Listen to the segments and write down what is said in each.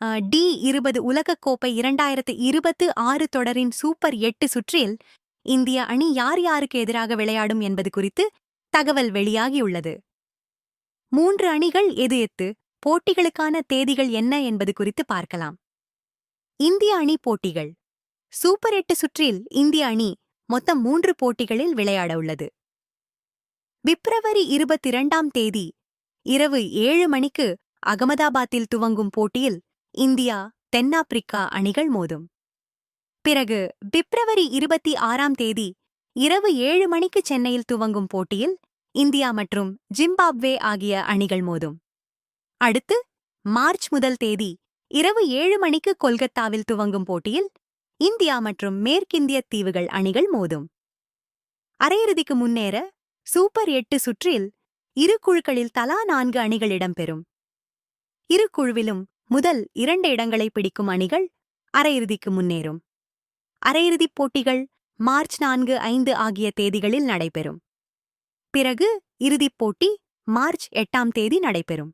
T20 உலகக்கோப்பை 2026 தொடரின் super 8 சுற்றில் இந்திய அணி யார் யாருக்கு எதிராக விளையாடும் என்பது குறித்து தகவல் வெளியாகியுள்ளது. 3 அணிகள் எது போட்டிகளுக்கான தேதிகள் என்ன என்பது குறித்து பார்க்கலாம். இந்திய அணி போட்டிகள். சூப்பர் 8 சுற்றில் இந்திய அணி மொத்தம் 3 போட்டிகளில் விளையாட உள்ளது. பிப்ரவரி 22ஆம் தேதி இரவு 7 மணிக்கு அகமதாபாத்தில் துவங்கும் போட்டியில் இந்தியா தென்னாப்பிரிக்கா அணிகள் மோதும். பிறகு பிப்ரவரி 26ஆம் தேதி இரவு 7 மணிக்கு சென்னையில் துவங்கும் போட்டியில் இந்தியா மற்றும் ஜிம்பாப்வே ஆகிய அணிகள் மோதும். அடுத்து மார்ச் 1 தேதி இரவு 7 மணிக்கு கொல்கத்தாவில் துவங்கும் போட்டியில் இந்தியா மற்றும் மேற்கிந்திய தீவுகள் அணிகள் மோதும். அரையிறுதிக்கு முன்னேற சூப்பர் 8 சுற்றில் இரு குழுக்களில் தலா 4 அணிகள் இடம்பெறும். இரு குழுவிலும் முதல் 2 இடங்களை பிடிக்கும் அணிகள் அரையிறுதிக்கு முன்னேறும். அரையிறுதிப் போட்டிகள் மார்ச் 4, 5 ஆகிய தேதிகளில் நடைபெறும். பிறகு இறுதிப் போட்டி மார்ச் 8ஆம் தேதி நடைபெறும்.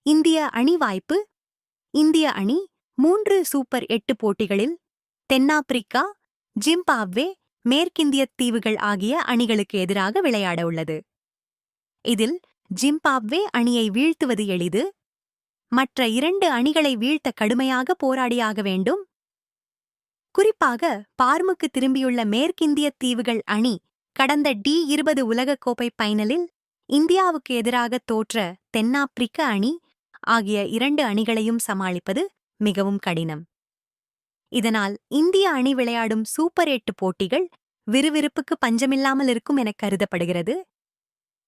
இந்திய அணி வாய்ப்பு. இந்திய அணி 3 சூப்பர் 8 போட்டிகளில் தென்னாப்பிரிக்கா, ஜிம்பாப்வே, மேற்கிந்திய தீவுகள் ஆகிய அணிகளுக்கு எதிராக விளையாட உள்ளது. இதில் ஜிம்பாப்வே அணியை வீழ்த்துவது எளிது. மற்ற 2 அணிகளை வீழ்த்த கடுமையாக போராடியாக வேண்டும். குறிப்பாக பார்முக்கு திரும்பியுள்ள மேற்கிந்திய தீவுகள் அணி கடந்த டி20 உலகக்கோப்பை ஃபைனலில் இந்தியாவுக்கு எதிராக தோற்ற தென்னாப்பிரிக்க அணி ஆகிய 2 அணிகளையும் சமாளிப்பது மிகவும் கடினம். இதனால் இந்திய அணி விளையாடும் சூப்பர் 8 போட்டிகள் விறுவிறுப்புக்கு பஞ்சமில்லாமல் இருக்கும் என கருதப்படுகிறது.